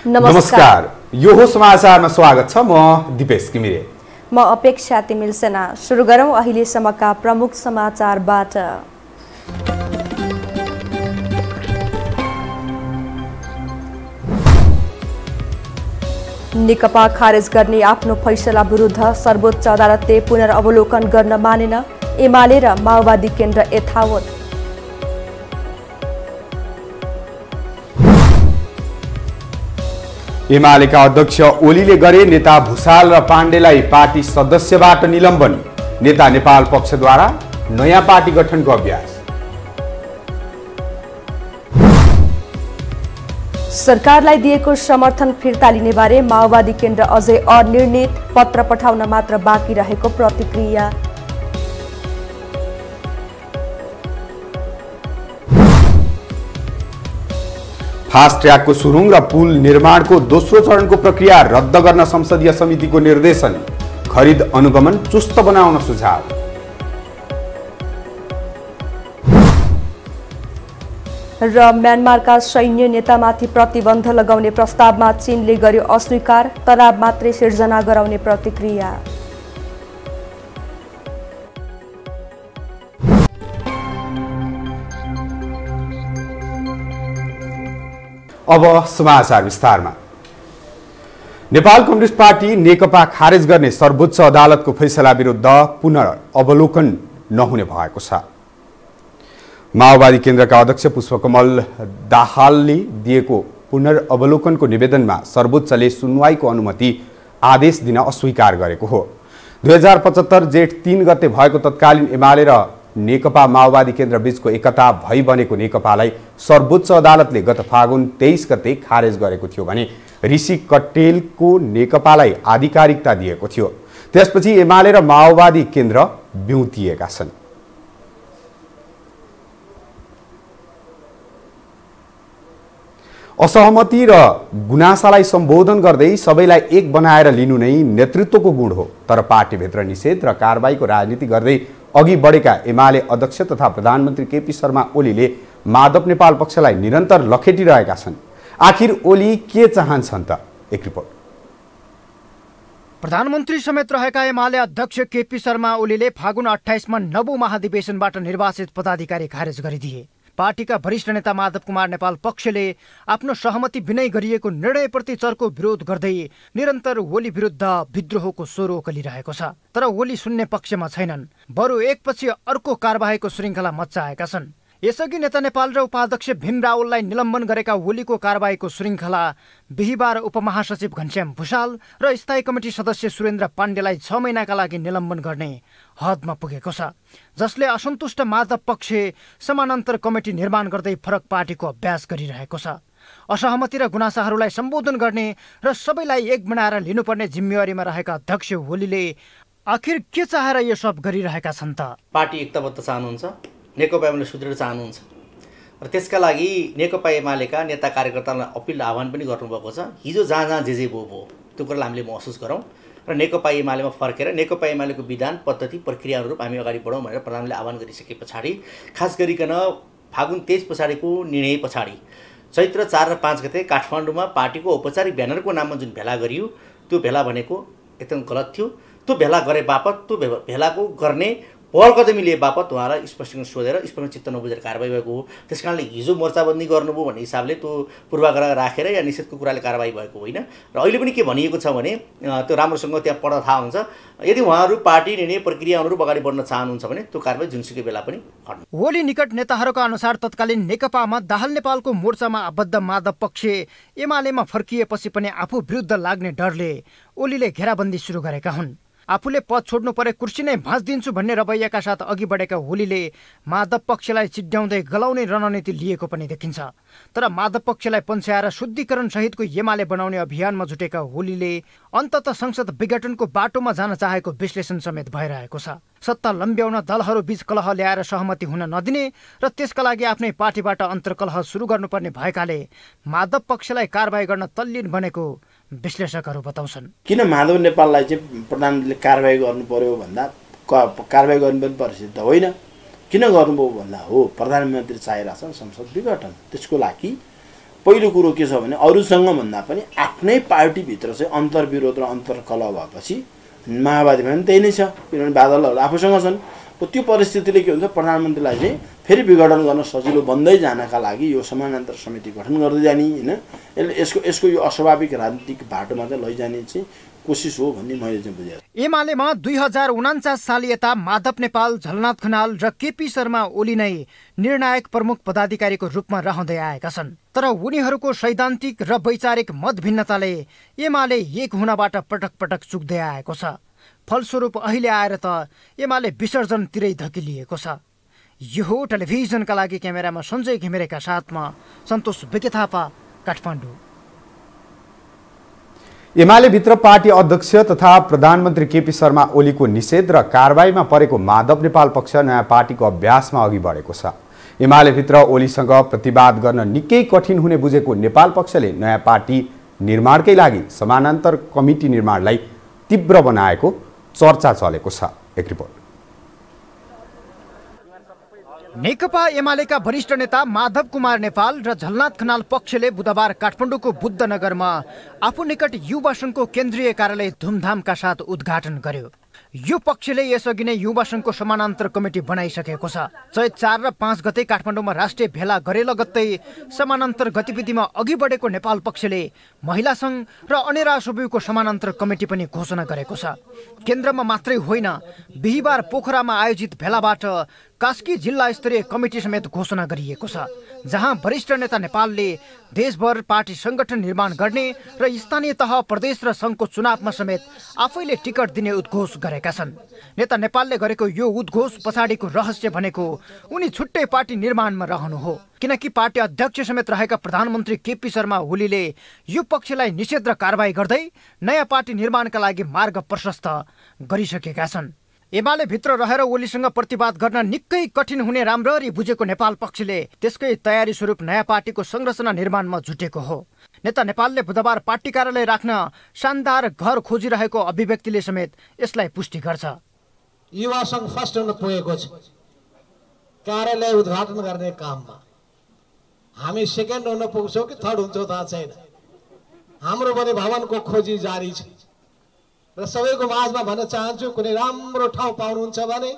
नमस्कार, यो हो समाचारमा स्वागत छ। म दिपेश किमिरे। म अपेक्षा तिमिल सेना। सुरु गरौं अहिलेसम्मका प्रमुख समाचारबाट। नेकपा खारेज गर्ने आफ्नो फैसला विरुद्ध सर्वोच्च अदालतले पुनर्अवलोकन गर्न मानेन। एमाले र माओवादी केन्द्र यथावत। एमालेका अध्यक्ष ओलीले गरे नेता भुसाल र पाण्डेलाई पार्टी सदस्यबाट निलम्बन। नेता नेपाल पक्षद्वारा नयाँ पार्टी गठनको अभ्यास। सरकारलाई दिएको समर्थन फिर्ता लिने बारे माओवादी केन्द्र अझै अनिर्णित। पत्र पठाउन मात्र बाँकी रहेको प्रतिक्रिया। फास्ट ट्र्याकको सुरुङ र पुल निर्माणको दोस्रो चरणको प्रक्रिया रद्द गर्न संसदीय समितिको निर्देशन। खरिद अनुगमन चुस्त बनाउन सुझाव। र म्यानमारका सैन्य नेतामाथि प्रतिबन्ध लगाउने प्रस्तावमा चीनले गर्यो अस्वीकार। तनाव मात्रै सिर्जना गराउने प्रतिक्रिया। अब समाचार विस्तारमा। नेपाल कम्युनिस्ट पार्टी नेकपा खारेज गर्ने सर्वोच्च अदालतको फैसला विरुद्ध पुनर्अवलोकन नहुने भएको छ। माओवादी केन्द्रका अध्यक्ष पुष्पकमल दाहालले दिएको पुनर्अवलोकनको निवेदनमा सर्वोच्चले सुनवाईको अनुमति आदेश दिन अस्वीकार गरेको हो। 2075 जेठ 3 गते भएको तत्कालीन एमाले र नेकपा माओवादी केन्द्र बीचको एकता भई बनेको नेकपालाई सर्वोच्च अदालतले गत फागुन 23 गते खारेज गरेको थियो भने ऋषि कट्टेलको नेकपालाई आधिकारिकता दिएको थियो। त्यसपछि एमाले र माओवादी केन्द्र बिउतिएका छन्। असहमति र गुनासालाई सम्बोधन गर्दै सबैलाई एक बनाएर लिनु नै नेतृत्वको गुण हो। तर पार्टीभित्र निषेध र कारबाहीको राजनीति गर्दै अघि बढेका एमाले अध्यक्ष तथा प्रधानमन्त्री केपी शर्मा ओलीले माधव नेपाल पक्षलाई निरन्तर लखेटिरहेका छन्। आखिर ओली के चाहन्छन् त? एक रिपोर्ट। प्रधानमन्त्री समेत रहेका एमाले अध्यक्ष केपी शर्मा ओलीले फागुन 28 मा नवौं महाधिवेशनबाट निर्वाचित पदाधिकारी खारेज गरिदिए। पार्टीका वरिष्ठ नेता माधव कुमार नेपाल पक्षले आफ्नो सहमति बिनै गरिएको निर्णयप्रति चर्को विरोध गर्दै निरन्तर ओली विरुद्ध विद्रोहको स्वर ओकलिरहेको छ। तर ओली सुन्ने पक्षमा छैनन्, बरु एकपछि अर्को कारबाहीको श्रृङ्खला मच्चाएका छन्। यसअघि नेता नेपाल र उपाध्यक्ष भीम रावललाई निलम्बन गरेका ओलीको कारबाहीको श्रृङ्खला बिहिबार उपमहासचिव घनश्याम भुसाल र स्थायी कमिटी सदस्य सुरेन्द्र पाण्डेलाई 6 महिनाका लागि निलम्बन गर्ने हदमा पुगेको छ, जसले असन्तुष्ट माधव पक्ष समानान्तर कमिटी निर्माण गर्दै फरक पार्टीको अभ्यास गरिरहेको छ। असहमति र गुनासाहरूलाई सम्बोधन गर्ने र सबैलाई एक बनाएर लिनुपर्ने जिम्मेवारीमा रहेका अध्यक्ष ओलीले आखिर के चाहेर यो सब गरिरहेका छन् त? पार्टी एकताबद्ध चाहनुहुन्छ, नेकपा एमाले सुदृढ चाहनुहुन्छ र त्यसका लागि नेकपा एमालेका नेता कार्यकर्तालाई अपिल आह्वान पनि गर्नुभएको छ। हिजो जहाँ जहाँ जे भयो त्यो कुरालाई हामीले महसुस गरौँ र नेकपा एमालेमा फर्केर नेकपा एमालेको विधान पद्धति प्रक्रिया अनुरूप हामी अगाडि बढौँ भनेर प्रधानमन्त्रीले आह्वान गरिसके पछाडि खास गरिकन फागुन 23 पछाडिको निर्णय पछाडि चैत्र 4 र 5 गते काठमाडौँमा पार्टीको औपचारिक ब्यानरको नाममा जुन भेला गरियो त्यो भेला भनेको एकदम गलत थियो। त्यो भेला गरे बापत त्यो भेलाको गर्ने पहल कदमी लिए बापत उहाँलाई स्पष्टीकरण सोधेर स्पष्ट चित्त नबुझेर कारबाही भएको हो। त्यस कारणले हिजो मोर्चाबन्दी गर्नुभयो भन्ने हिसाबले त्यो पूर्वाग्रह राखेर या निषेधको कुराले कारबाही भएको होइन। र अहिले पनि के भनिएको छ भने त्यो राम्रोसँग त्यहाँ पढ्दा थाहा हुन्छ, यदि उहाँहरू पार्टी निर्णय प्रक्रिया अनुरूप अगाडि बढ्न चाहनुहुन्छ भने त्यो कारबाही जुनसुकै बेला पनि हट्नु। ओली निकट नेताहरूका अनुसार तत्कालीन नेकपामा दाहाल नेपालको मोर्चामा आबद्ध माधव पक्ष एमालेमा फर्किएपछि पनि आफू विरुद्ध लाग्ने डरले ओलीले घेराबन्दी सुरु गरेका हुन्। आफूले पद छोड्नु परे कुर्सी नै भाँच्दिन्छु भन्ने रवैयाका साथ अघि बढेका ओलीले माधव पक्षलाई चिड्याउँदै गलाउने रणनीति लिएको पनि देखिन्छ। तर माधव पक्षलाई पन्छ्याएर शुद्धिकरण सहितको एमाले बनाउने अभियानमा जुटेका ओलीले अन्ततः संसद विघटनको बाटोमा जान चाहेको विश्लेषण समेत भइरहेको छ। सत्ता लम्ब्याउन दलहरू बीच कलह ल्याएर सहमति हुन नदिने र त्यसका लागि आफ्नै पार्टीबाट अन्तर्कलह सुरु गर्नुपर्ने भएकाले माधव पक्षलाई कारबाही गर्न तल्लीन बनेको विश्लेषकहरू बताउँछन्। किन माधव नेपाललाई चाहिँ प्रधानमन्त्रीले कारबाही गर्नु पर्यो भन्दा कारबाही गर्नुपर्ने परिस्थिति त होइन, किन गर्नुभयो भन्दा हो प्रधानमन्त्री चाहिरहेछन् संसद विघटन। त्यसको लागि पहिलो कुरो के छ भने अरूसँग भन्दा पनि आफ्नै पार्टीभित्र चाहिँ अन्तर्विरोध र अन्तर्कलह भएपछि माओवादीमा पनि त्यही नै छ, किनभने बादलहरू आफूसँग छन्। त्यो परिस्थितिले के हुन्छ प्रधानमन्त्रीलाई चाहिँ फेरि विघटन गर्न सजिलो बन्दै जानका लागि यो समानान्तर समिति गठन गर्दै जाने होइन, यसको यो अस्वाभाविक राजनीतिक बाटोमा चाहिँ लैजाने चाहिँ कोसिस हो भन्ने मैले चाहिँ बुझेँ। एमालेमा 2049 साल यता माधव नेपाल, झलनाथ खनाल र केपी शर्मा ओली नै निर्णायक प्रमुख पदाधिकारीको रूपमा रहँदै आएका छन्। तर उनीहरूको सैद्धान्तिक र वैचारिक मतभिन्नताले एमाले एक हुनबाट पटक पटक चुक्दै आएको छ। फलस्वरूप अहिले आएर त एमाले विसर्जनतिरै धकिलिएको छ। यो हो टेलिभिजनका लागि क्यामेरामा सञ्जय घिमिरेका साथमा सन्तोष विके-थापा, काठमाडौँ। एमाले भित्र पार्टी अध्यक्ष तथा प्रधानमन्त्री केपी शर्मा ओलीको निषेध र कारबाहीमा परेको माधव नेपाल पक्ष नयाँ पार्टीको अभ्यासमा अघि बढेको छ। एमाले भित्र ओलीसँग प्रतिवाद गर्न निकै कठिन हुने बुझेको नेपाल पक्षले नयाँ पार्टी निर्माणकै लागि समानान्तर कमिटी निर्माणलाई तीव्र बनाएको चर्चा चलेको छ। एक रिपोर्ट। नेकपा एमालेका वरिष्ठ नेता माधव कुमार नेपाल र झलनाथ खनाल पक्षले बुधबार काठमाडौँको बुद्धनगरमा आफू निकट युवा सङ्घको केन्द्रीय कार्यालय धुमधामका साथ उद्घाटन गर्यो। यो पक्षले यसअघि नै युवा सङ्घको समानान्तर कमिटी बनाइसकेको छ। चैत 4 र 5 गते काठमाडौँमा राष्ट्रिय भेला गरे लगत्तै समानान्तर गतिविधिमा अघि बढेको नेपाल पक्षले महिला सङ्घ र अनेरा सुब्युको समानान्तर कमिटी पनि घोषणा गरेको छ। केन्द्रमा मात्रै होइन, बिहिबार पोखरामा आयोजित भेलाबाट कास्की जिल्ला स्तरीय कमिटी समेत घोषणा गरिएको छ, जहाँ वरिष्ठ नेता नेपालले देशभर पार्टी संगठन निर्माण गर्ने र स्थानीय तह, प्रदेश र सङ्घको चुनावमा समेत आफैले टिकट दिने उद्घोष गरेका छन्। नेता नेपालले गरेको यो उद्घोष पछाडिको रहस्य भनेको उनी छुट्टै पार्टी निर्माणमा रहनु हो, किनकि पार्टी अध्यक्ष समेत रहेका प्रधानमन्त्री केपी शर्मा ओलीले यो पक्षलाई निषेध र कारबाही गर्दै नयाँ पार्टी निर्माणका लागि मार्ग प्रशस्त गरिसकेका छन्। एमाले भित्र रहेर ओलीसँग प्रतिवाद गर्न निकै कठिन हुने राम्ररी बुझेको नेपाल पक्षले त्यसकै तयारी स्वरूप नयाँ पार्टीको संरचना निर्माणमा जुटेको हो। नेता नेपालले बुधबार पार्टी कार्यालय राख्न शानदार घर खोजिरहेको अभिव्यक्तिले समेत यसलाई पुष्टि गर्छ। युवा सङ्घ फर्स्ट हुन पुगेको छ कार्यालय उद्घाटन गर्ने काममा। हामी सेकेन्ड हुन पुग्छौँ कि थर्ड हुन्छौँ थाहा छैन। हाम्रो पनि भवनको खोजी जारी छ र सबैको माझमा भन्न चाहन्छु, कुनै राम्रो ठाउँ पाउनुहुन्छ भने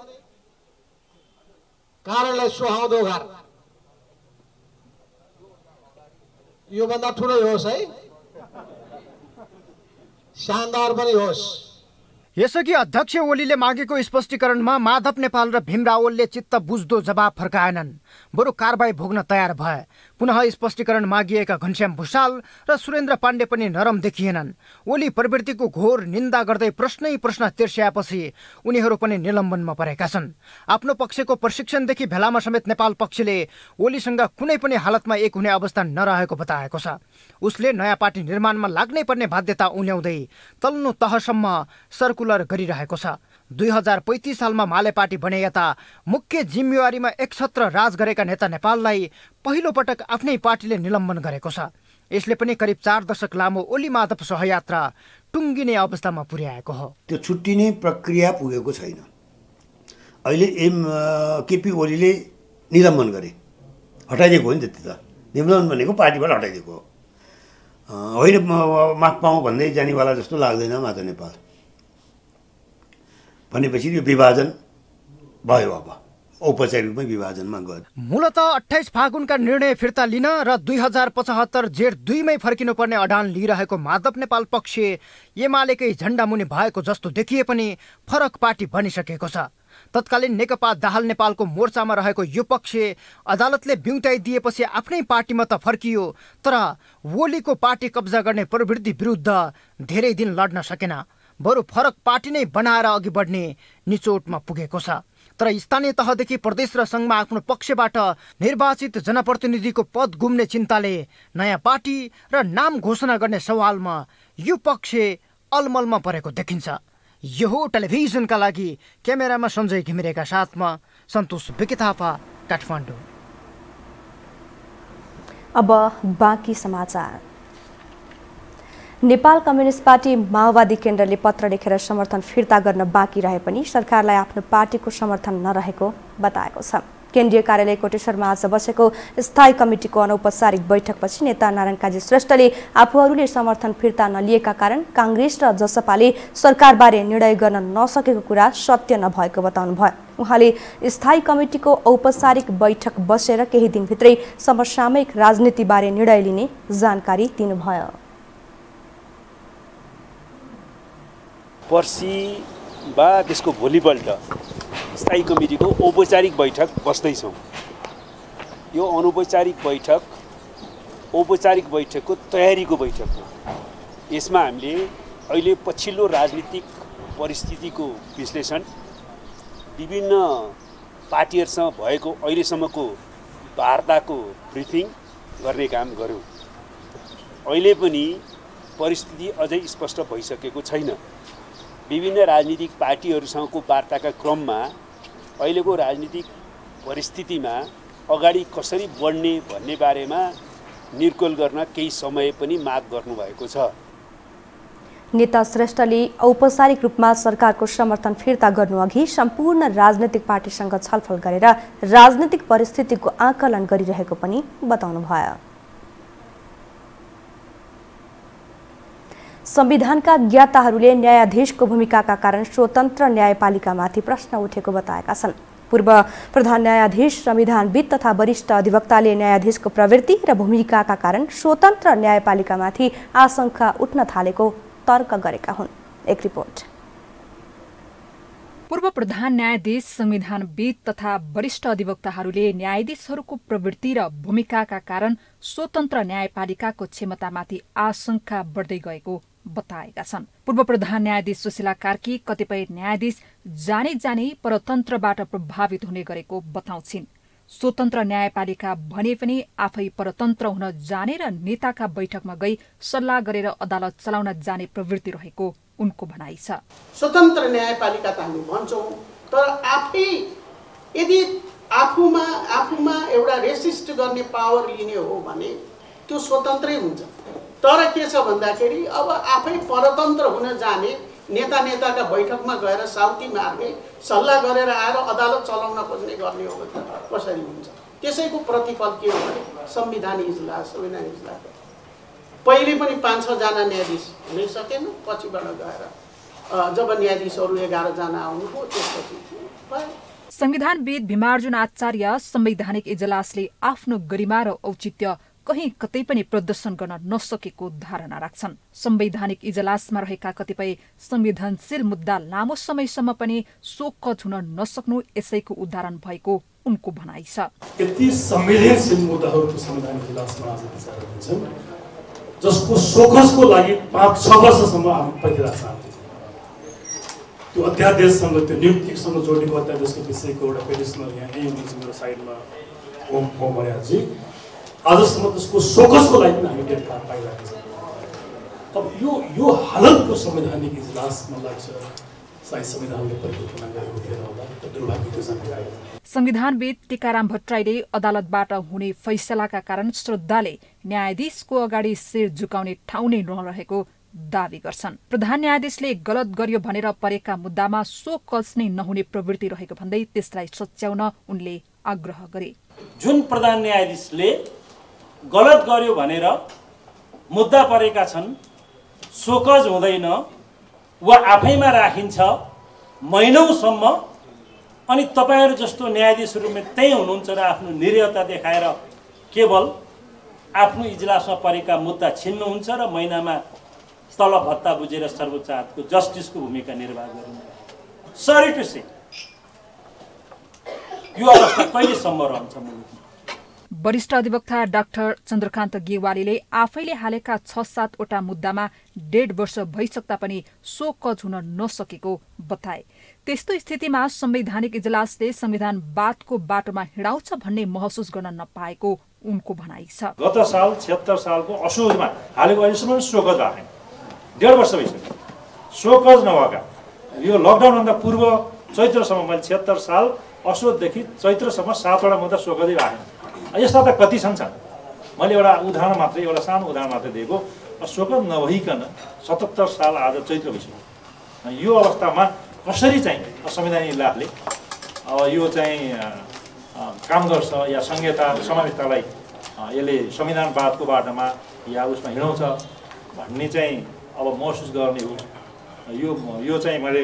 कार्यालय सुहाउँदो घर, योभन्दा ठुलै होस् है, शानदार पनि होस्। यसअघि अध्यक्ष ओलीले मागेको स्पष्टीकरणमा माधव नेपाल र भीम रावलले चित्त बुझ्दो जवाब फर्काएनन्, बरु कारबाही भोग्न तयार भए। पुनः स्पष्टीकरण मागिएका घनश्याम भुषाल र सुरेन्द्र पाण्डे पनि नरम देखिएनन्। ओली प्रवृत्तिको घोर निन्दा गर्दै प्रश्नै प्रश्न तिर्स्याएपछि उनीहरू पनि निलम्बनमा परेका छन्। आफ्नो पक्षको प्रशिक्षणदेखि भेलामा समेत नेपाल पक्षले ओलीसँग कुनै पनि हालतमा एक हुने अवस्था नरहेको बताएको छ। उसले नयाँ पार्टी निर्माणमा लाग्नै पर्ने बाध्यता उल्याउँदै तल्लो तहसम्म सर्कुलर गरिरहेको छ। 2035 सालमा माले पार्टी बने यता मुख्य जिम्मेवारीमा 1 सत्र राज गरेका नेता नेपाललाई पहिलो पटक आफ्नै पार्टीले निलम्बन गरेको छ। यसले पनि करिब 4 दशक लामो ओली माधव सहयात्रा टुङ्गिने अवस्थामा पुर्याएको हो। त्यो छुट्टिने प्रक्रिया पुगेको छैन। अहिले केपी ओलीले निलम्बन गरे, हटाइदिएको हो नि त्यति त। निलम्बन भनेको पार्टीबाट हटाइदिएको होइन। माफ पाऊँ भन्दै जानेवाला जस्तो लाग्दैन माधव नेपाल भनेपछि यो विभाजन भयो। अब औपचारिक रूपमा विभाजनमा गयो। मूलत 28 फागुनका निर्णय फिर्ता लिन र 2075 जेठ 2 मै फर्किनुपर्ने अडान लिइरहेको माधव नेपाल पक्ष एमालेकै झण्डा मुनि भएको जस्तो देखिए पनि फरक पार्टी बनिसकेको छ। तत्कालीन नेकपा दाहाल नेपालको मोर्चामा रहेको यो पक्ष अदालतले बिउताइदिएपछि आफ्नै पार्टीमा त फर्कियो, तर ओलीको पार्टी कब्जा गर्ने प्रवृत्ति विरुद्ध धेरै दिन लड्न सकेन। बरु फरक पार्टी नै बनाएर अघि बढ्ने निचोटमा पुगेको छ। तर स्थानीय तहदेखि प्रदेश र सङ्घमा आफ्नो पक्षबाट निर्वाचित जनप्रतिनिधिको पद गुम्ने चिन्ताले नयाँ पार्टी र नाम घोषणा गर्ने सवालमा यो पक्ष अलमलमा परेको देखिन्छ। यो हो टेलिभिजनका लागि क्यामेरामा सञ्जय घिमिरेका साथमा सन्तोष विकी थापा, काठमाडौँ। अब बाँकी समाचार। नेपाल कम्युनिस्ट पार्टी माओवादी केन्द्रले पत्र लेखेर समर्थन फिर्ता गर्न बाँकी रहे पनि सरकारलाई आफ्नो पार्टीको समर्थन नरहेको बताएको छ। केन्द्रीय कार्यालय कोटेश्वरमा आज बसेको स्थायी कमिटीको अनौपचारिक बैठकपछि नेता नारायण काजी श्रेष्ठले आफूहरूले समर्थन फिर्ता नलिएका कारण काङ्ग्रेस र जसपाले सरकारबारे निर्णय गर्न नसकेको कुरा सत्य नभएको बताउनुभयो। उहाँले स्थायी कमिटीको औपचारिक बैठक बसेर केही दिनभित्रै समसामयिक राजनीतिबारे निर्णय लिने जानकारी दिनुभयो। पर्सि वा त्यसको भोलिपल्ट स्थायी कमिटीको औपचारिक बैठक बस्दैछौँ। यो अनौपचारिक बैठक औपचारिक बैठकको तयारीको बैठक हो। यसमा हामीले अहिले पछिल्लो राजनीतिक परिस्थितिको विश्लेषण, विभिन्न पार्टीहरूसँग भएको अहिलेसम्मको वार्ताको ब्रिफिङ गर्ने काम गऱ्यौँ। अहिले पनि परिस्थिति अझै स्पष्ट भइसकेको छैन। विभिन्न राजनीतिक पार्टीहरूसँगको वार्ताका क्रममा अहिलेको राजनीतिक परिस्थितिमा अगाडि कसरी बढ्ने भन्ने बारेमा निर्कोल गर्न केही समय पनि माग गर्नुभएको छ। नेता श्रेष्ठले औपचारिक रूपमा सरकारको समर्थन फिर्ता गर्नुअघि सम्पूर्ण राजनीतिक पार्टीसँग छलफल गरेर राजनीतिक परिस्थितिको आकलन गरिरहेको पनि बताउनुभयो। संविधानका ज्ञाताहरूले न्यायाधीशको भूमिकाका कारण स्वतन्त्र न्यायपालिकामाथि प्रश्न उठेको बताएका छन्। पूर्व प्रधान न्यायाधीश, संविधानविद तथा वरिष्ठ अधिवक्ताले न्यायाधीशको प्रवृत्ति र भूमिकाका कारण स्वतन्त्र न्यायपालिकामाथि आशंका उठ्न थालेको तर्क गरेका हुन्। एक रिपोर्ट। पूर्व प्रधान न्यायाधीश, संविधानविद तथा वरिष्ठ अधिवक्ताहरूले न्यायाधीशहरूको प्रवृत्ति र भूमिकाका कारण स्वतन्त्र न्यायपालिकाको क्षमतामाथि आशंका बढ्दै गएको बताएका छन्। पूर्व प्रधान न्यायाधीश सुशीला कार्की कतिपय न्यायाधीश जाने जाने परतन्त्रबाट प्रभावित हुने गरेको बताउँछिन्। स्वतन्त्र न्यायपालिका भने पनि आफै परतन्त्र हुन जाने र नेताका बैठकमा गई सल्लाह गरेर अदालत चलाउन जाने प्रवृत्ति रहेको उनको भनाइ छ। स्वतन्त्र न्यायपालिका त हामी भन्छौँ, तर आफै यदि आफूमा एउटा रेसिस्ट गर्ने पावर लिने हो भने त्यो स्वतन्त्रै हुन्छ। तर के छ भन्दाखेरि अब आफै परतन्त्र हुन जाने, नेताका बैठकमा गएर साउती मार्ने, सल्लाह गरेर आएर अदालत चलाउन खोज्ने गर्ने हो भने कसरी हुन्छ? त्यसैको प्रतिफल के हो भने संविधान इजलास पहिले पनि 5-6 जना न्यायाधीश हुनै सकेन, पछिबाट गएर जब न्यायाधीशहरू 11 जना आउनुभयो त्यसपछि भयो। संविधानविद भीमार्जुन आचार्य संवैधानिक इजलासले आफ्नो गरिमा र औचित्य कहीँ कतै पनि प्रदर्शन गर्न नसकेको धारणा राख्छन्। संवैधानिक इजलासमा रहेका कतिपय संवेदनशील मुद्दा लामो समयसम्म पनि सोकज हुन नसक्नु यसैको उदाहरण भएको उनको भनाइ छ। यति संवेदनशील मुद्दाहरू संवैधानिक इजलासमा आज विचार हुन्छन् जसको सोकजको लागि 5-6 वर्षसम्म हामी पर्खिरहेका छौँ। त्यो अध्यादेशसँग, त्यो नियुक्तिसँग जोडिएको अध्यादेशको विषयको एउटा पेटिसनर यहाँ यही हुनुहुन्छ मेरो साइडमा ओम भयाजी। आजसम्म त्यसको सोकजको लागि पनि हामी डेट पाइरहेका छौँ। अब यो हालतको संवैधानिक इजलास मलाई लाग्छ सायद संविधानले परिकल्पना गरेको थिएन होला, दुर्भाग्यको जानकारी। संविधानविद टीकाराम भट्टराईले अदालतबाट हुने फैसलाका कारण श्रद्धाले न्यायाधीशको अगाडि शिर झुकाउने ठाउँ नै नरहेको दावी गर्छन्। प्रधान न्यायाधीशले गलत गर्यो भनेर परेका मुद्दामा सोकज नै नहुने प्रवृत्ति रहेको भन्दै त्यसलाई सच्याउन उनले आग्रह गरे। जुन प्रधान न्यायाधीशले गलत गर्यो भनेर मुद्दा परेका छन्, सोकज हुँदैन वा आफैमा राखिन्छ महिनौसम्म, अनि तपाईहरू जस्तो न्यायाधीशहरू त्यही हुनुहुन्छ र आफ्नो निर्दयता देखाएर केवल आफ्नो इजलासमा परेका मुद्दा छिन्नुहुन्छ र महिनामा तलब भत्ता बुझेर सर्वोच्च अदालतको जस्टिसको भूमिका निर्वाह गर्नुहुन्छ। सरी टु से यो अवस्था कहिलेसम्म रहन्छ मुलुकमा? वरिष्ठ अधिवक्ता डाक्टर चन्द्रकान्त गेवालीले आफैले हालेका 6-7 वटा मुद्दामा 1.5 वर्ष भइसक्दा पनि शोकज हुन नसकेको बताए। त्यस्तो स्थितिमा संवैधानिक इजलासले संविधानवादको बाटोमा हिँडाउँछ भन्ने महसुस गर्न नपाएको उनको भनाइ छ। गत साल 76 सालको असोजमा हालेको अहिलेसम्म शोकज आएन, 1.5 वर्ष भइसक्यो। शोकज नभएका यो लकडाउनभन्दा पूर्व चैत्रसम्म मैले 76 साल असोजदेखि चैत्रसम्म 7 वटा मुद्दा शोकजै आएन। यस्ता त कति छन्। मैले एउटा उदाहरण मात्रै, एउटा सानो उदाहरण मात्रै दिएको। शोकज नभइकन 77 साल आज चैत्र भइसक्यो। यो अवस्थामा कसरी चाहिँ संवैधानिक इजलासले अब यो चाहिँ काम गर्छ या संहिता समावेशतालाई यसले संविधानवादको बाटोमा या उसमा हिँडाउँछ भन्ने चाहिँ अब महसुस गर्ने हो। यो चाहिँ मैले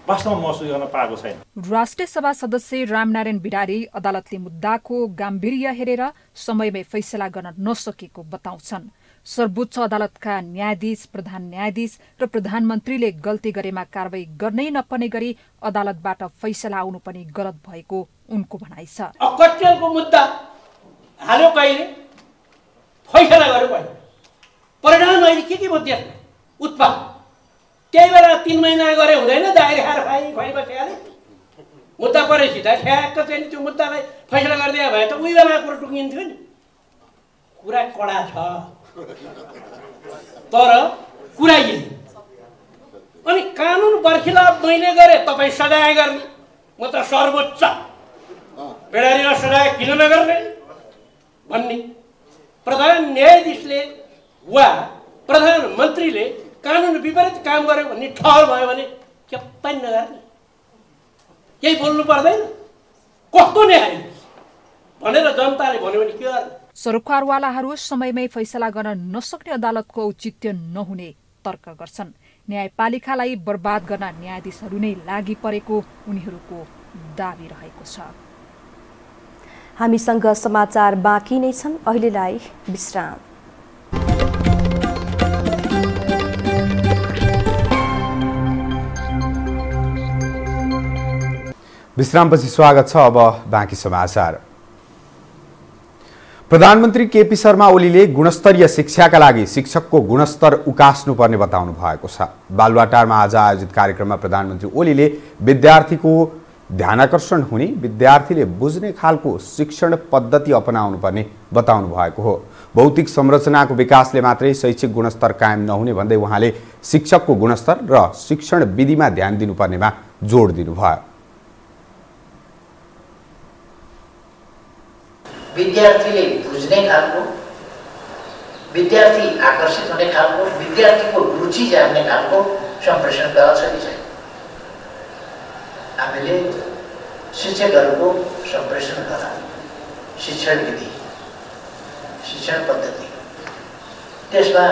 वास्तवमा महसुस गर्न पाएको छैन। राष्ट्रिय सभा सदस्य रामनारायण बिडारी अदालतले मुद्दाको गाम्भीर्य हेरेर समयमै फैसला गर्न नसकेको बताउँछन्। सर्वोच्च अदालतका न्यायाधीश, प्रधान न्यायाधीश र प्रधानमन्त्रीले गल्ती गरेमा कारबाही गर्नै नपर्ने गरी अदालतबाट फैसला आउनु पनि गलत भएको उनको भनाइ छ। कस्टेलको मुद्दा हाल्यो कहिले, फैसला गर्यो कहिले, परिणाम अहिले के भयो त्यसमा उत्पाद। त्यही बेला 3 महिना गरे हुँदैन, दाइर खाएर खुवाइ बसिहाले। मुद्दा परेपछि त ठ्याक्क चाहिँ त्यो मुद्दालाई फैसला गरिदिए भए त उही बेला कुरो टुकिन्थ्यो नि। कुरा कडा छ तर कुरा यही। अनि कानुन बर्खिलाफ मैले गरे तपाईँ सजाय गर्ने, म त सर्वोच्च बेडारीमा सजाय किन नगर्ने भन्ने। प्रधान न्यायाधीशले वा प्रधानमन्त्रीले कानुन विपरीत काम गर्यो भन्ने ठहर भयो भने के पनि नगर्ने, केही बोल्नु पर्दैन। कस्तो न्यायाधीश भनेर जनताले भन्यो भने के गर्ने। सरकारवालाहरू समयमै फैसला गर्न नसक्ने अदालतको औचित्य नहुने तर्क गर्छन्। न्यायपालिकालाई बर्बाद गर्न न्यायाधीशहरू नै लागि परेको उनीहरूको दाबी रहेको छ। हामीसँग समाचार बाँकी नै छन्, अहिलेलाई विश्राम। विश्रामपछि स्वागत छ। अब बाँकी समाचार। प्रधानमन्त्री केपी शर्मा ओलीले गुणस्तरीय शिक्षाका लागि शिक्षकको गुणस्तर उकास्नुपर्ने बताउनु भएको छ। बालुवाटारमा आज आयोजित कार्यक्रममा प्रधानमन्त्री ओलीले विद्यार्थीको ध्यानाकर्षण हुने, विद्यार्थीले बुझ्ने खालको शिक्षण पद्धति अपनाउनु पर्ने बताउनु भएको हो। भौतिक संरचनाको विकासले मात्रै शैक्षिक गुणस्तर कायम नहुने भन्दै उहाँले शिक्षकको गुणस्तर र शिक्षण विधिमा ध्यान दिनुपर्नेमा जोड दिनुभयो। विद्यार्थीले बुझ्ने खालको, विद्यार्थी आकर्षित हुने खालको, विद्यार्थीको रुचि जान्ने खालको सम्प्रेषण कला छ कि छैन। हामीले शिक्षकहरूको सम्प्रेषण कला, शिक्षण विधि, शिक्षण पद्धति त्यसमा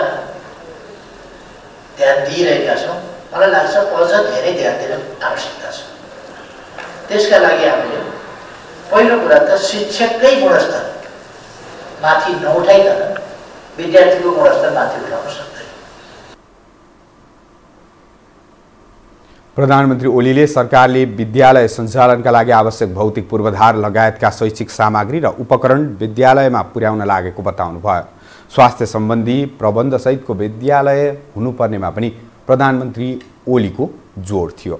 ध्यान दिइरहेका छौँ। मलाई लाग्छ अझ धेरै ध्यान दिन आवश्यकता छ। त्यसका लागि हामीले पहिलो कुरा त शिक्षककै गुणस्तर माथि नउठाइकन विद्यार्थीको गुणस्तर माथि उठाउन सक्दैन। प्रधानमन्त्री ओलीले सरकारले विद्यालय सञ्चालनका लागि आवश्यक भौतिक पूर्वाधार लगायतका शैक्षिक सामग्री र उपकरण विद्यालयमा पुर्याउन लागेको बताउनुभयो। स्वास्थ्य सम्बन्धी प्रबन्धसहितको विद्यालय हुनुपर्नेमा पनि प्रधानमन्त्री ओलीको जोड थियो।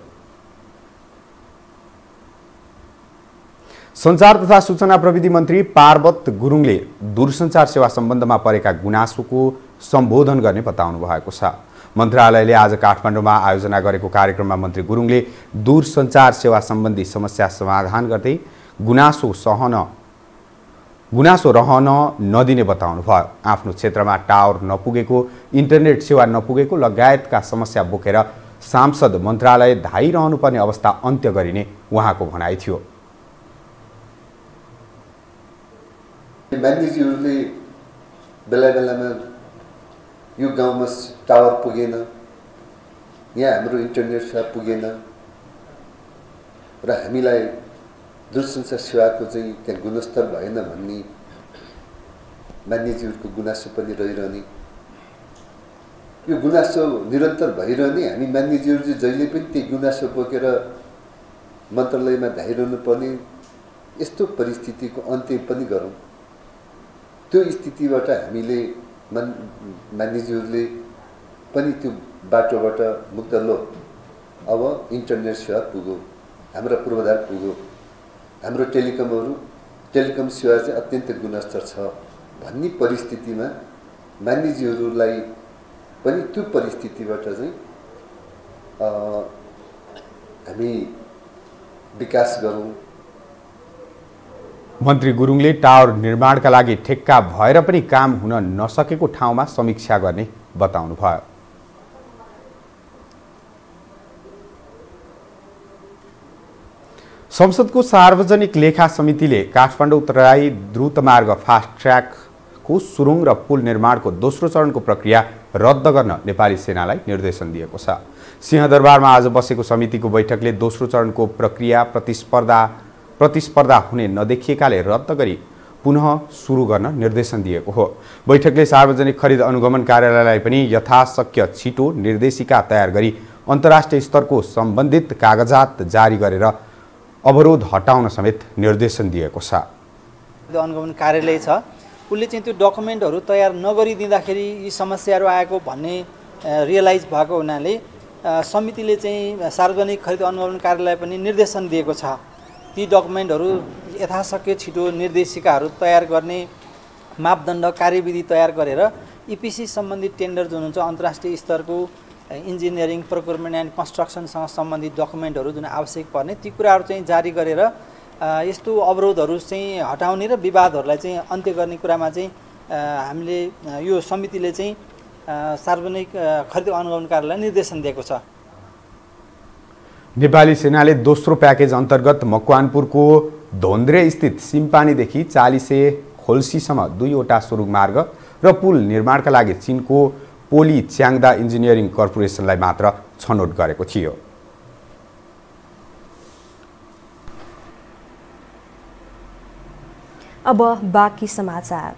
सञ्चार तथा सूचना प्रविधि मन्त्री पार्वत गुरुङले दूरसञ्चार सेवा सम्बन्धमा परेका गुनासोको सम्बोधन गर्ने बताउनु भएको छ। मन्त्रालयले आज काठमाडौँमा आयोजना गरेको कार्यक्रममा मन्त्री गुरुङले दूरसञ्चार सेवा सम्बन्धी समस्या समाधान गर्दै गुनासो रहन नदिने बताउनुभयो। आफ्नो क्षेत्रमा टावर नपुगेको, इन्टरनेट सेवा नपुगेको लगायतका समस्या बोकेर सांसद मन्त्रालय धाइरहनुपर्ने अवस्था अन्त्य गरिने उहाँको भनाइ थियो। मानिसहरूले बेला बेलामा यो गाउँमा टावर पुगेन, यहाँ हाम्रो इन्टरनेट सेवा पुगेन र हामीलाई दूरसञ्चार सेवाको चाहिँ त्यहाँ गुणस्तर भएन भन्ने मानिसहरूको गुनासो पनि रहिरहने। यो गुनासो निरन्तर भइरहने, हामी मानिसहरू चाहिँ जहिले पनि त्यही गुनासो बोकेर मन्त्रालयमा धाइरहनु पर्ने, यस्तो परिस्थितिको अन्त्य पनि गरौँ। त्यो स्थितिबाट हामीले मानिसहरूले पनि त्यो बाटोबाट मुक्त लो अब इन्टरनेट सेवा पुग्यो, हाम्रो पूर्वाधार पुग्यो, हाम्रो टेलिकम सेवा चाहिँ अत्यन्त गुणस्तर छ भन्ने परिस्थितिमा मानिसहरूलाई पनि त्यो परिस्थितिबाट चाहिँ हामी विकास गरौँ। मन्त्री गुरुङले टावर निर्माणका लागि ठेक्का भएर पनि काम हुन नसकेको ठाउँमा समीक्षा गर्ने बताउनुभयो। संसदको सार्वजनिक लेखा समितिले काठमाडौँ तराई द्रुतमार्ग फास्ट ट्र्याकको सुरुङ र पुल निर्माणको दोस्रो चरणको प्रक्रिया रद्द गर्न नेपाली सेनालाई निर्देशन दिएको छ। सिंहदरबारमा आज बसेको समितिको बैठकले दोस्रो चरणको प्रक्रिया प्रतिस्पर्धा हुने नदेखिएकाले रद्द गरी पुनः सुरु गर्न निर्देशन दिएको हो। बैठकले सार्वजनिक खरिद अनुगमन कार्यालयलाई पनि यथाशक्य छिटो निर्देशिका तयार गरी अन्तर्राष्ट्रिय स्तरको सम्बन्धित कागजात जारी गरेर अवरोध हटाउन समेत निर्देशन दिएको छ। अनुगमन कार्यालय छ, उसले चाहिँ त्यो डकुमेन्टहरू तयार नगरिदिँदाखेरि यी समस्याहरू आएको भन्ने रियलाइज भएको हुनाले समितिले चाहिँ सार्वजनिक खरिद अनुगमन कार्यालय पनि निर्देशन दिएको छ। ती डकुमेन्टहरू यथाशक्य छिटो निर्देशिकाहरू तयार गर्ने मापदण्ड कार्यविधि तयार गरेर इपिसी सम्बन्धित टेन्डर जुन हुन्छ अन्तर्राष्ट्रिय स्तरको इन्जिनियरिङ प्रोक्युरमेन्ट एन्ड कन्स्ट्रक्सनसँग सम्बन्धित डकुमेन्टहरू जुन आवश्यक पर्ने ती कुराहरू चाहिँ जारी गरेर यस्तो अवरोधहरू चाहिँ हटाउने र विवादहरूलाई चाहिँ अन्त्य गर्ने कुरामा चाहिँ हामीले यो समितिले चाहिँ सार्वजनिक खरिद अनुगमन कार्यालयलाई निर्देशन दिएको छ। नेपाली सेनाले दोस्रो प्याकेज अन्तर्गत मकवानपुरको धोन्द्रे स्थित सिम्पानीदेखि चालिसे खोल्सीसम्म 2वटा सुरुङ मार्ग र पुल निर्माणका लागि चीनको पोली च्याङ्दा इन्जिनियरिङ कर्पोरेसनलाई मात्र छनौट गरेको थियो। अब बाँकी समाचार।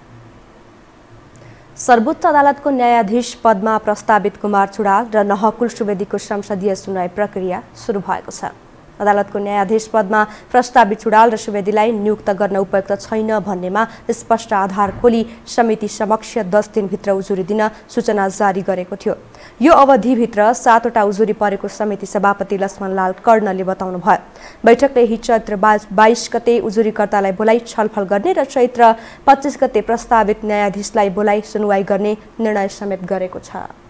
सर्वोच्च अदालतको न्यायाधीश पदमा प्रस्तावित कुमार चुडाल र नहकुल सुवेदीको संसदीय सुनवाई प्रक्रिया सुरु भएको छ। अदालतको न्यायाधीश पदमा प्रस्तावित चुडाल र सुवेदीलाई नियुक्त गर्न उपयुक्त छैन भन्नेमा स्पष्ट आधार खोली समिति समक्ष 10 दिनभित्र उजुरी दिन सूचना जारी गरेको थियो। यो अवधिभित्र 7वटा उजुरी परेको समिति सभापति लक्ष्मणलाल कर्णले बताउनुभयो। बैठकले हिजो चैत्र 22 गते उजुरीकर्तालाई बोलाई छलफल गर्ने र चैत्र 25 गते प्रस्तावित न्यायाधीशलाई बोलाई सुनवाई गर्ने निर्णय समेत गरेको छ।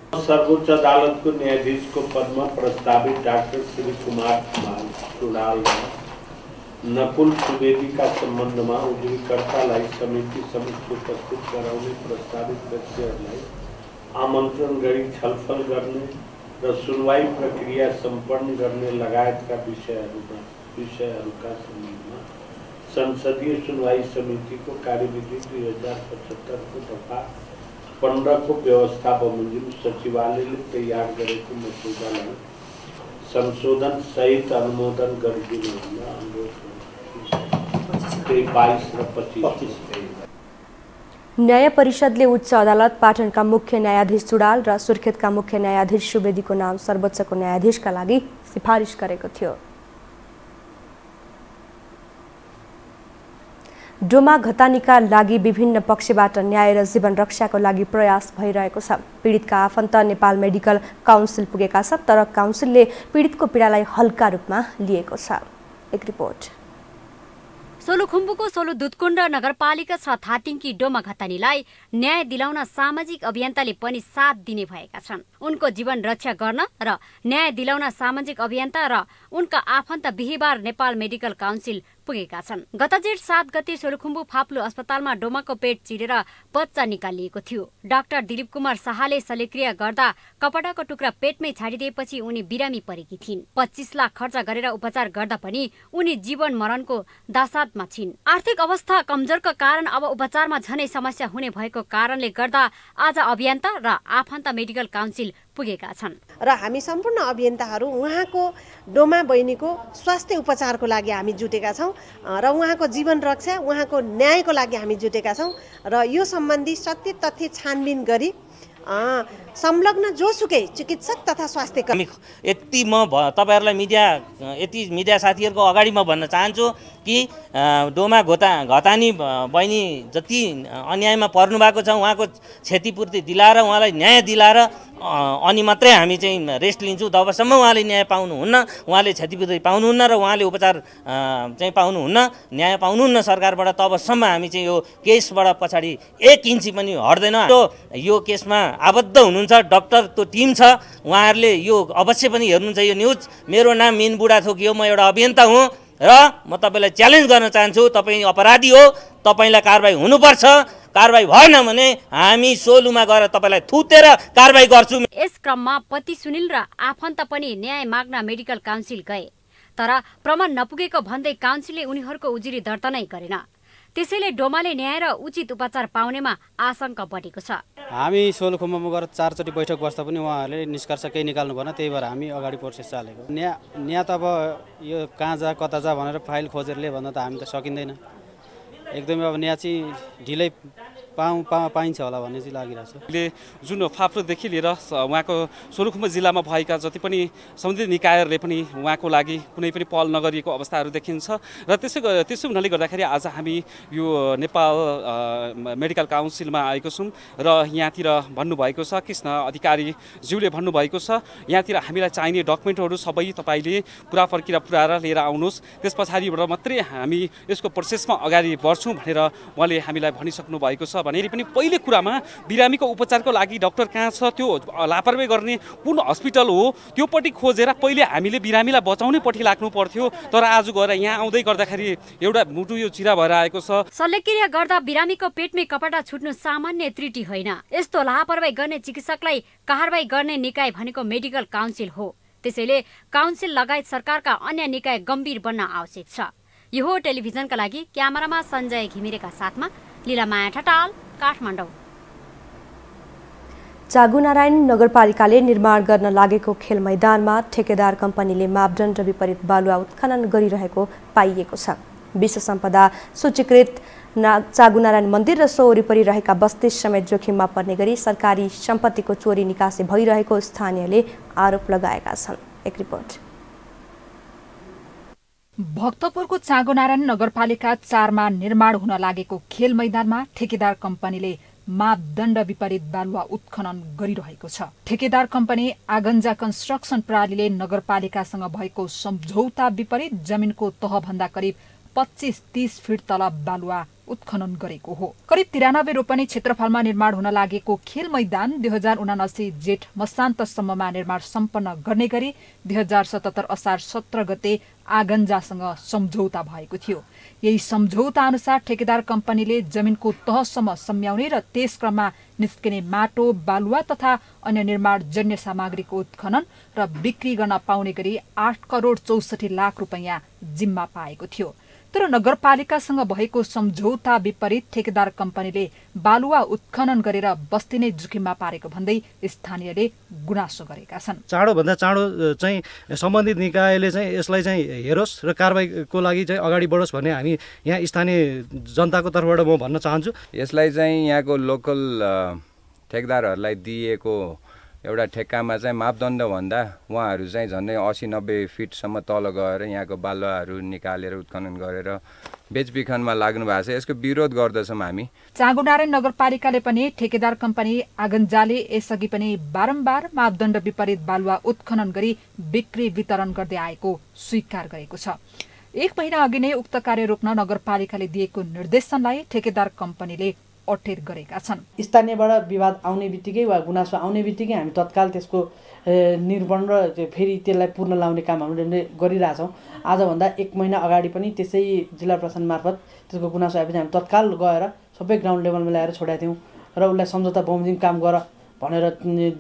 सर्वोच्च अदालतको न्यायाधीशको पदमा प्रस्तावित डाक्टर श्री कुमार चुडाल र नकुल सुवेदीका सम्बन्धमा उजुरीकर्तालाई समिति समक्ष उपस्थित गराउने प्रस्तावित व्यक्तिहरूलाई आमन्त्रण गरी छलफल गर्ने र सुनवाई प्रक्रिया सम्पन्न गर्ने लगायतका विषयहरूका सम्बन्धमा संसदीय सुनवाई समितिको कार्यविधि 2075 को दफा 15 को व्यवस्था बमोजिम सचिवालयले तयार गरेको मसौदालाई संशोधन सहित अनुमोदन गरिदिनु हुन अनुरोध गर्छु। 22 र 25 न्याय परिषदले उच्च अदालत पाटनका मुख्य न्यायाधीश चुडाल र सुर्खेतका मुख्य न्यायाधीश सुवेदीको नाम सर्वोच्चको न्यायाधीशका लागि सिफारिस गरेको थियो। डोमा घतानीका लागि विभिन्न पक्षबाट न्याय र जीवन रक्षाको लागि प्रयास भइरहेको छ। पीडितका आफन्त नेपाल मेडिकल काउन्सिल पुगेका छन्, तर काउन्सिलले पीडितको पीडालाई हल्का रूपमा लिएको छ। एक रिपोर्ट। सोलुखुम्बुको सोलु दुधकुण्ड नगरपालिका 6 थाटिङकी डोमा घतानीलाई न्याय दिलाउन सामाजिक अभियन्ताले पनि साथ दिने भएका छन्। उनको जीवन रक्षा गर्न र न्याय दिलाउन सामाजिक अभियन्ता र उनका आफन्त बिहीबार नेपाल मेडिकल काउन्सिल पुगेका छन्। गत जेठ 7 गते सोलुखुम्बु फाप्लु अस्पतालमा डोमाको पेट चिरेर बच्चा निकालिएको थियो। डाक्टर दिलीप कुमार शाहले शल्यक्रिया गर्दा कपडाको टुक्रा पेटमै छाडिदिएपछि उनी बिरामी परेकी थिइन्। 25 लाख खर्च गरेर उपचार गर्दा पनि उनी जीवन मरणको दासातमा छिन्। आर्थिक अवस्था कमजोरका कारण अब उपचारमा झनै समस्या हुने भएको कारणले गर्दा आज अभियन्ता र आफन्त मेडिकल काउन्सिल पुगेका छन् र हामी सम्पूर्ण अभियन्ताहरू उहाँको डोमा बहिनीको स्वास्थ्य उपचारको लागि हामी जुटेका छौँ र उहाँको जीवन रक्षा उहाँको न्यायको लागि हामी जुटेका छौँ र यो सम्बन्धी सत्य तथ्य छानबिन गरी संलग्न जोसुकै चिकित्सक तथा स्वास्थ्य कर्मी। यति यति मिडिया साथीहरूको अगाडि म भन्न चाहन्छु कि डोमा घतानी बहिनी जति अन्यायमा पर्नु भएको छ उहाँको क्षतिपूर्ति दिलाएर उहाँलाई न्याय दिलाएर अनि मात्रै हामी चाहिँ रेस्ट लिन्छौँ। तबसम्म उहाँले न्याय पाउनुहुन्न, उहाँले क्षतिपूर्ति पाउनुहुन्न र उहाँले उपचार चाहिँ पाउनुहुन्न, न्याय पाउनुहुन्न सरकारबाट, तबसम्म हामी चाहिँ यो केसबाट पछाडि 1 इन्ची पनि हट्दैन। यो केसमा आबद्ध हुनुहुन्छ डाक्टर त्यो टिम छ, उहाँहरूले यो अवश्य पनि हेर्नुहुन्छ यो न्युज। मेरो नाम मिन बुढाथोकी हो, म एउटा अभियन्ता हुँ र म तपाईँलाई च्यालेन्ज गर्न चाहन्छु, तपाईँ अपराधी हो, तपाईँलाई कारबाही हुनुपर्छ। कारबाही भएन भने हामी सोलुमा गएर तपाईँलाई थुतेर कारबाही गर्छौँ। यस क्रममा पति सुनिल र आफन्त पनि न्याय माग्न मेडिकल काउन्सिल गए, तर प्रमाण नपुगेको भन्दै काउन्सिलले उनीहरूको उजुरी दर्ता नै गरेन। त्यसैले डोमाले न्याय र उचित उपचार पाउनेमा आशंका बढेको छ। हामी सोलुखुम्बुमा गएर 4 चोटि बैठक बस्दा पनि उहाँहरूले निष्कर्ष केही निकाल्नु भएन, त्यही भएर हामी अगाडि प्रोसेस चालेको। न्याय त अब यो कहाँ जा कता जा भनेर फाइल खोजेर ल्याए भन्दा त हामी त सकिँदैन। एकदमै अब न्याय चाहिँ ढिलै पाइन्छ होला भन्ने चाहिँ लागिरहेछ। अहिले जुन फाप्रोदेखि लिएर उहाँको सोलुखुम्बु जिल्लामा भएका जति पनि सम्बन्धित निकायहरूले पनि उहाँको लागि कुनै पनि पहल नगरिएको अवस्थाहरू देखिन्छ र त्यसो हुनाले गर्दाखेरि आज हामी यो नेपाल मेडिकल काउन्सिलमा आएको छौँ र यहाँतिर भन्नुभएको छ, कृष्ण अधिकारीज्यूले भन्नुभएको छ यहाँतिर हामीलाई चाहिने डकुमेन्टहरू सबै तपाईँले पुरा फर्केर पुऱ्याएर लिएर आउनुहोस्, त्यस पछाडिबाट मात्रै हामी यसको प्रोसेसमा अगाडि बढ्छौँ भनेर उहाँले हामीलाई भनिसक्नु भएको छ। भनेर पनि पहिले कुरामा बिरामीको उपचारको लागि डाक्टर कहाँ छ, त्यो लापरवाही गर्ने कुन हस्पिटल हो त्योपट्टि खोजेर पहिले हामीले बिरामीलाई बचाउने पट्टि लाग्नु पर्थ्यो। तर आज गएर यहाँ आउँदै गर्दाखेरि एउटा मुटु यो चिरा भएर आएको छ। शल्यक्रिया गर्दा बिरामीको पेटमै कपडा छुट्नु सामान्य त्रुटि होइन। यस्तो लापरवाही गर्ने चिकित्सकलाई कारबाही गर्ने निकाय भनेको मेडिकल काउन्सिल हो। त्यसैले काउन्सिल लगायत सरकारका अन्य निकाय गम्भीर बन्न आवश्यक छ। यो हो टेलिभिजनका लागि क्यामेरामा सञ्जय घिमिरेका साथमा लीलामाया ठटाल, काठमाडौँ। चागुनारायण नगरपालिकाले निर्माण गर्न लागेको खेल मैदानमा ठेकेदार कम्पनीले मापदण्ड विपरीत बालुवा उत्खनन गरिरहेको पाइएको छ। विश्व सम्पदा सूचीकृत चागुनारायण मन्दिर र सो वरिपरि रहेका बस्ती समेत जोखिममा पर्ने गरी सरकारी सम्पत्तिको चोरी निकासी भइरहेको स्थानीयले आरोप लगाएका छन्। एक रिपोर्ट। भक्तपुरको चागुनारायण नगरपालिका 4 मा निर्माण हुन लागेको खेल मैदानमा ठेकेदार कम्पनीले मापदण्ड विपरीत बालुवा उत्खनन गरिरहेको छ। ठेकेदार कम्पनी आगन्जा कन्स्ट्रक्सन प्रणालीले नगरपालिकासँग भएको सम्झौता विपरीत जमिनको तहभन्दा करिब 25-30 फिट तल बालुवा उत्खनन गरेको हो। करिब 93 रोपनी क्षेत्रफलमा निर्माण हुन लागेको खेल मैदान 2079 जेठ मसान्तसम्ममा निर्माण सम्पन्न गर्ने गरी 2077 असार 17 गते आगन्जासँग सम्झौता भएको थियो। यही सम्झौता अनुसार ठेकेदार कम्पनीले जमिनको तहसम्म सम्याउने र त्यस क्रममा निस्किने माटो, बालुवा तथा अन्य निर्माणजन्य सामग्रीको उत्खनन र बिक्री गर्न पाउने गरी 8 करोड 64 लाख रुपैयाँ जिम्मा पाएको थियो। तर नगरपालिकासँग भएको सम्झौता विपरीत ठेकेदार कम्पनीले बालुवा उत्खनन गरेर बस्ती नै जोखिममा पारेको भन्दै स्थानीयले गुनासो गरेका छन्। चाँडोभन्दा चाँडो चाहिँ सम्बन्धित निकायले चाहिँ यसलाई चाहिँ हेरोस् र कारबाहीको लागि चाहिँ अगाडि बढोस् भन्ने हामी यहाँ स्थानीय जनताको तर्फबाट म भन्न चाहन्छु। यसलाई चाहिँ यहाँको लोकल ठेकेदारहरूलाई दिएको एउटा ठेक्कामा चाहिँ मापदण्ड भन्दा उहाँहरू चाहिँ झन्डै 80-90 फिटसम्म तल गएर यहाँको बालुवाहरू निकालेर उत्खनन गरेर बेचबिखनमा लाग्नु भएको छ। यसको विरोध गर्दछौँ हामी। चागुनारायण नगरपालिकाले पनि ठेकेदार कम्पनी आगन्जाले यसअघि पनि बारम्बार मापदण्ड विपरीत बालुवा उत्खनन गरी बिक्री वितरण गर्दै आएको स्वीकार गरेको छ। 1 महिना अघि नै उक्त कार्य रोक्न नगरपालिकाले दिएको निर्देशनलाई ठेकेदार कम्पनीले अटेर गरेका छन्। स्थानीयबाट विवाद आउने बित्तिकै वा गुनासो आउने बित्तिकै हामी तत्काल त्यसको निरूपण र फेरि त्यसलाई पूर्ण लाउने काम हामीले गरिरहेछौँ। आजभन्दा 1 महिना अगाडि पनि त्यसै जिल्ला प्रशासन मार्फत त्यसको गुनासो आएपछि हामी तत्काल गएर सबै ग्राउन्ड लेभलमा ल्याएर छोडाएको थियौँ र उसलाई सम्झौता बमोजिम काम गर भनेर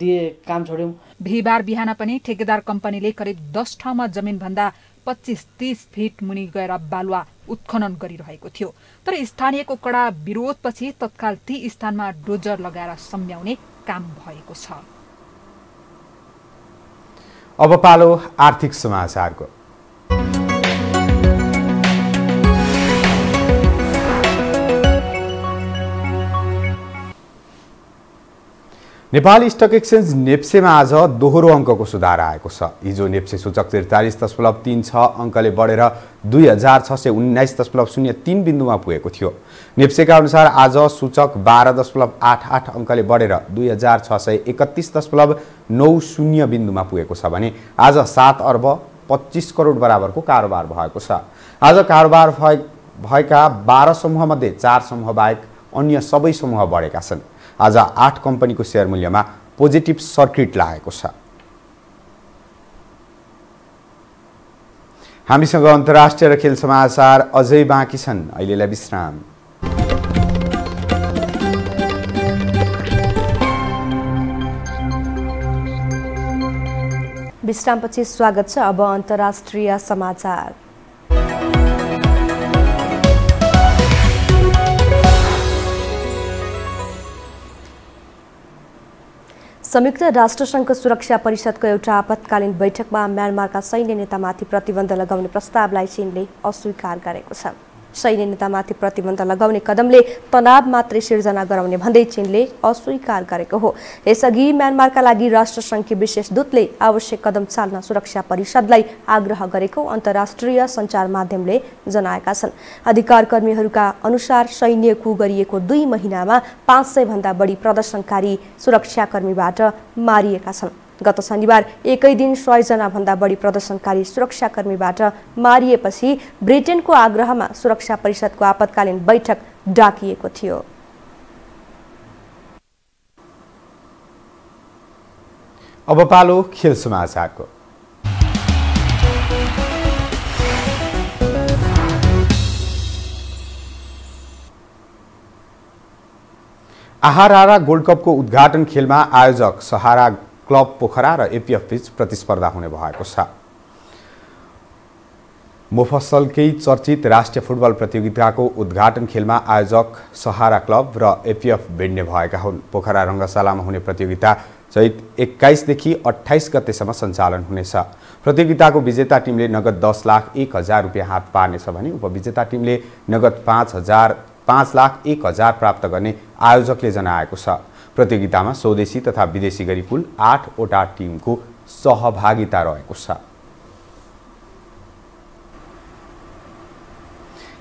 दिए काम छोड्यौँ। बिहिबार बिहान पनि ठेकेदार कम्पनीले करिब 10 ठाउँमा जमिनभन्दा 25-30 फिट मुनि गएर बालुवा उत्खनन गरिरहेको थियो। तर स्थानीयको कडा विरोधपछि तत्काल ती स्थानमा डोजर लगाएर सम्याउने काम भएको छ। अब पालो आर्थिक समाचारको। नेपाली स्टक एक्सचेन्ज नेप्सेमा आज दोहोरो अङ्कको सुधार आएको छ। हिजो नेप्से सूचक 43.36 अङ्कले बढेर 2619.03 बिन्दुमा पुगेको थियो। नेप्सेका अनुसार आज सूचक 12.88 अङ्कले बढेर 2631.90 बिन्दुमा पुगेको छ भने आज 7 अर्ब 25 करोड बराबरको कारोबार भएको छ। आज कारोबार भएका 12 समूहमध्ये 4 समूह बाहेक अन्य सबै समूह बढेका छन्। आज 8 कम्पनीको शेयर मूल्यमा पोजिटिभ सर्किट लागेको छ। हामीसँग अन्तर्राष्ट्रिय र खेल समाचार अझै बाँकी छन्। अहिलेलाई विश्राम। विश्रामपछि स्वागत छ। अब अन्तर्राष्ट्रिय समाचार। संयुक्त राष्ट्रसङ्घको सुरक्षा परिषदको एउटा आपतकालीन बैठकमा म्यानमारका सैन्य नेतामाथि प्रतिबन्ध लगाउने प्रस्तावलाई चीनले अस्वीकार गरेको छ। सैन्य नेतामाथि प्रतिबन्ध लगाउने कदमले तनाव मात्रै सिर्जना गराउने भन्दै चीनले अस्वीकार गरेको हो। यसअघि म्यानमारका लागि राष्ट्रसङ्घकी विशेष दूतले आवश्यक कदम चाल्न सुरक्षा परिषदलाई आग्रह गरेको अन्तर्राष्ट्रिय सञ्चार माध्यमले जनाएका छन्। अधिकार कर्मीहरूका अनुसार सैन्य कू गरिएको 2 महिनामा 500 भन्दा बढी प्रदर्शनकारी सुरक्षाकर्मीबाट मारिएका छन्। गत शनिबार एकै दिन 100 जना भन्दा बढी प्रदर्शनकारी सुरक्षाकर्मीबाट मारिएपछि ब्रिटेनको आग्रहमा सुरक्षा परिषदको आपतकालीन बैठक डाकिएको थियो। अब पालो खेल समाचारको। आहारा गोल्ड कपको उद्घाटन खेलमा आयोजक सहारा क्लब पोखरा र एपीएफ बीच प्रतिस्पर्धा हुने भएको छ। मुफस्सलकै चर्चित राष्ट्रिय फुटबल प्रतियोगिताको उद्घाटन खेलमा आयोजक सहारा क्लब र एपीएफ भिड्ने भएका हुन्। पोखरा रङ्गशालामा हुने प्रतियोगिता चैत 21 देखि 28 गतेसम्म सञ्चालन हुनेछ। प्रतियोगिताको विजेता टिमले नगद 10,01,000 रुपियाँ हात पार्नेछ भने उपविजेता टिमले नगद 5,01,000 प्राप्त गर्ने आयोजकले जनाएको छ। प्रतियोगितामा स्वदेशी तथा विदेशी गरी कुल 8 वटा टिमको सहभागिता रहेको छ।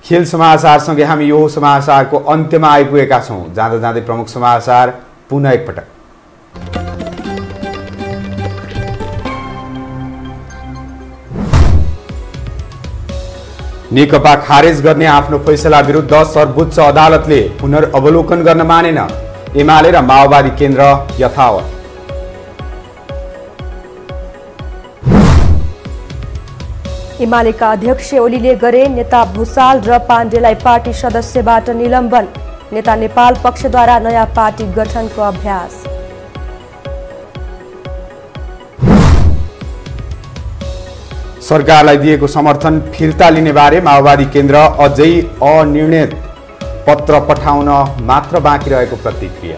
खेल समाचारसँगै हामी यो समाचारको अन्त्यमा आइपुगेका छौँ। जाँदा जाँदै प्रमुख समाचार पुनः एकपटक। नेकपा खारेज गर्ने आफ्नो फैसला विरुद्ध सर्वोच्च अदालतले पुनर्अवलोकन गर्न मानेन। एमाले र माओवादी केन्द्र यथावत। एमालेका अध्यक्ष ओलीले गरे नेता भुसाल र पाण्डेलाई पार्टी सदस्यबाट निलम्बन। नेता नेपाल पक्षद्वारा नयाँ पार्टी गठनको अभ्यास। सरकारलाई दिएको समर्थन फिर्ता लिने बारे माओवादी केन्द्र अझै अनिर्णित पत्र पठाउन मात्र बाँकी रहेको प्रतिक्रिया।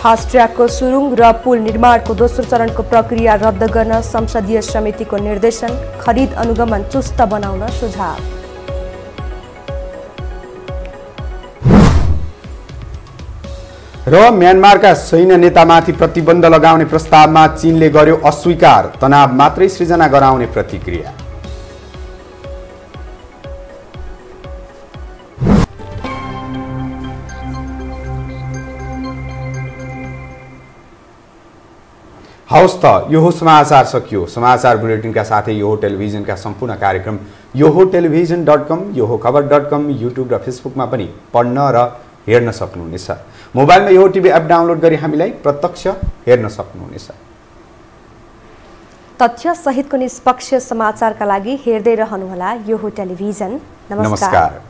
फास्ट्र्याकको सुरुङ र पुल निर्माणको दोस्रो चरणको प्रक्रिया रद्द गर्न संसदीय समितिको निर्देशन। खरिद अनुगमन चुस्त बनाउन सुझाव। र म्यानमारका सैन्य नेतामाथि प्रतिबन्ध लगाउने प्रस्तावमा चीनले गर्यो अस्वीकार। तनाव मात्रै सृजना गराउने प्रतिक्रिया। हवस् त यो हो समाचार सकियो। समाचार बुलेटिनका साथै यो टेलिभिजनका सम्पूर्ण कार्यक्रम योहो टेलिभिजन.com, योहो खबर.com, युट्युब र फेसबुकमा पनि पढ्न र हेर्न सक्नुहुनेछ। मोबाइलमा योहो टिभी एप डाउनलोड गरी हामीलाई प्रत्यक्ष हेर्न सक्नुहुनेछ। तथ्य सहितको निष्पक्ष समाचारका लागि हेर्दै रहनुहोला योहो टेलिभिजन। नमस्कार।